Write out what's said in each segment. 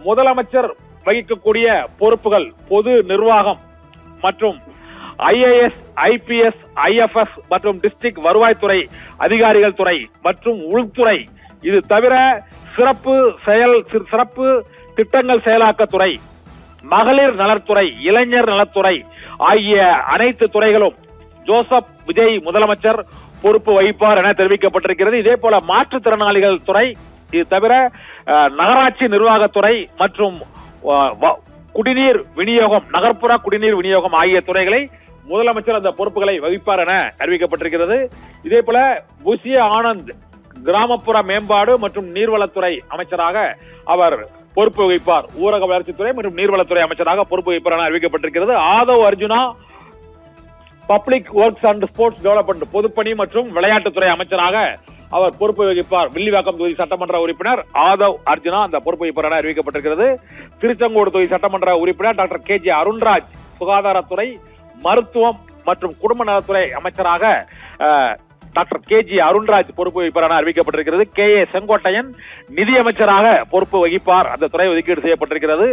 முதலமைச்சர் வகிக்கக்கூடிய பொறுப்புகள் பொது நிர்வாகம் மற்றும் ஐஏஎஸ், ஐபிஎஸ், ஐஎஃப்எஸ் மற்றும் டிஸ்ட்ரிக்ட் வருவாய்த்துறை அதிகாரிகள் துறை மற்றும் உள்துறை, இது தவிர சிறப்பு திட்டங்கள் செயலாக்கத்துறை, மகளிர் நலத்துறை, இளைஞர் நலத்துறை ஆகிய அனைத்து துறைகளும் ஜோசப் விஜய் முதலமைச்சர் பொறுப்பு வகிப்பார் என தெரிவிக்கப்பட்டிருக்கிறது. இதே போல மாற்றுத்திறனாளிகள் துறை, இது தவிர நகராட்சி நிர்வாகத்துறை மற்றும் குடிநீர் விநியோகம், நகர்ப்புற குடிநீர் விநியோகம் ஆகிய துறைகளை முதலமைச்சர் அந்த பொறுப்புகளை வகிப்பார் என அறிவிக்கப்பட்டிருக்கிறது. இதே போல புசிய ஆனந்த் கிராமப்புற மேம்பாடு மற்றும் நீர்வளத்துறை அமைச்சராக அவர் பொறுப்பு வகிப்பார். ஊரக வளர்ச்சித்துறை மற்றும் நீர்வளத்துறை அமைச்சராக பொறுப்பு வகிப்பார் என அறிவிக்கப்பட்டிருக்கிறது. Aadhav Arjuna public works and sports development, பொதுப்பணி மற்றும் விளையாட்டுத்துறை அமைச்சராக அவர் பொறுப்பு வகிப்பார். வில்லிவாக்கம் தொகுதி சட்டமன்ற உறுப்பினர் ஆதவ் அர்ஜுனா அந்த பொறுப்பு வகிப்பார் என அறிவிக்கப்பட்டிருக்கிறது. திருச்செங்கோடு தொகுதி சட்டமன்ற உறுப்பினர் டாக்டர் KJ அருண்ராஜ் சுகாதாரத்துறை, மருத்துவம் மற்றும் குடும்ப நலத்துறை அமைச்சராக டாக்டர் KG அருண்ராஜ் பொறுப்பு வகிப்பார் என அறிவிக்கப்பட்டிருக்கிறது. KA செங்கோட்டையன் நிதியமைச்சராக பொறுப்பு வகிப்பார். அந்த துறை ஒதுக்கீடு செய்யப்பட்டிருக்கிறது.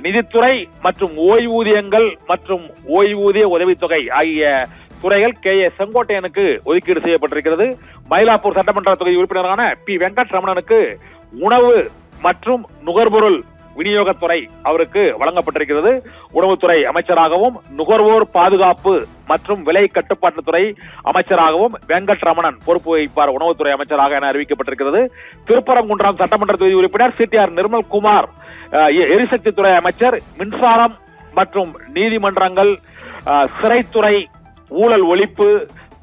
நிதித்துறை மற்றும் ஓய்வூதியங்கள் மற்றும் ஓய்வூதிய உதவித்தொகை ஆகிய துறைகள் KA செங்கோட்டையனுக்கு ஒதுக்கீடு செய்யப்பட்டிருக்கிறது. மயிலாப்பூர் சட்டமன்ற தொகுதி உறுப்பினரான P வெங்கட்ரமணனுக்கு உணவு மற்றும் நுகர்பொருள் விநியோகத்துறை அவருக்கு வழங்கப்பட்டிருக்கிறது. உணவுத்துறை அமைச்சராகவும் நுகர்வோர் பாதுகாப்பு மற்றும் விலை கட்டுப்பாட்டுத்துறை அமைச்சராகவும் வெங்கட்ரமணன் பொறுப்பு வகிப்பார் உணவுத்துறை அமைச்சராக என அறிவிக்கப்பட்டிருக்கிறது. திருப்பரங்குன்றம் சட்டமன்ற தொகுதி உறுப்பினர் CTR நிர்மல்குமார் எரிசக்தி துறை அமைச்சர், மின்சாரம் மற்றும் நீதிமன்றங்கள், சிறைத்துறை, ஊழல் ஒழிப்பு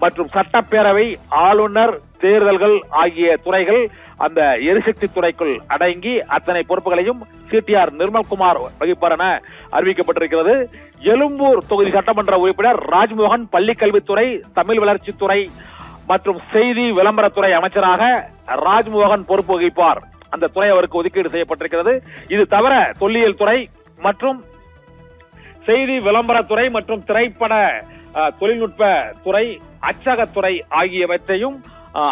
மற்றும் சட்டப்பேரவை, ஆளுநர், தேர்தல்கள் ஆகிய துறைகள் அந்த எரிசக்தி துறைக்குள் அடங்கி அத்தனை பொறுப்புகளையும் CTR நிர்மல்குமார் வகிப்பார் என அறிவிக்கப்பட்டிருக்கிறது. எழும்பூர் தொகுதி சட்டமன்ற உறுப்பினர் ராஜ்மோகன் பள்ளிக்கல்வித்துறை, தமிழ் வளர்ச்சித்துறை மற்றும் செய்தி விளம்பரத்துறை அமைச்சராக ராஜ்மோகன் பொறுப்பு வகிப்பார். அந்த துறை அவருக்கு ஒதுக்கீடு செய்யப்பட்டிருக்கிறது. இது தவிர தொல்லியல் துறை மற்றும் செய்தி விளம்பரத்துறை மற்றும் திரைப்பட தொழில்நுட்ப துறை, அச்சகத்துறை ஆகியவற்றையும்,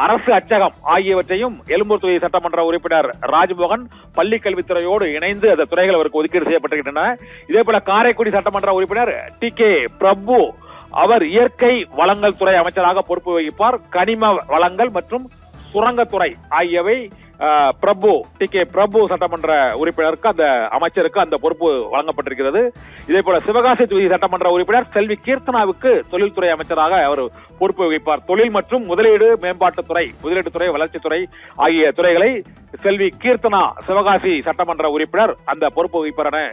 அரசு அச்சகம் ஆகியவற்றையும் எழும்பூர் தொகுதி சட்டமன்ற உறுப்பினர் ராஜ்மோகன் பள்ளிக்கல்வித்துறையோடு இணைந்து அந்த துறைகள் அவருக்கு ஒதுக்கீடு செய்யப்பட்டிருக்கின்றன. இதே போல காரைக்குடி சட்டமன்ற உறுப்பினர் TK பிரபு அவர் இயற்கை வளங்கள் துறை அமைச்சராக பொறுப்பு வகிப்பார். கனிம வளங்கள் மற்றும் சுரங்கத்துறை ஆகியவை TK பிரபு சட்டமன்ற உறுப்பினருக்கு, அந்த அமைச்சருக்கு அந்த பொறுப்பு வழங்கப்பட்டிருக்கிறது. இதே போல சிவகாசி தொகுதி சட்டமன்ற உறுப்பினர் செல்வி கீர்த்தனாவுக்கு தொழில்துறை அமைச்சராக அவர் பொறுப்பு வகிப்பார். தொழில் மற்றும் முதலீடு மேம்பாட்டுத்துறை, முதலீட்டுத்துறை, வளர்ச்சித்துறை ஆகிய துறைகளை செல்வி கீர்த்தனா சிவகாசி சட்டமன்ற உறுப்பினர் அந்த பொறுப்பு வகிப்பார் என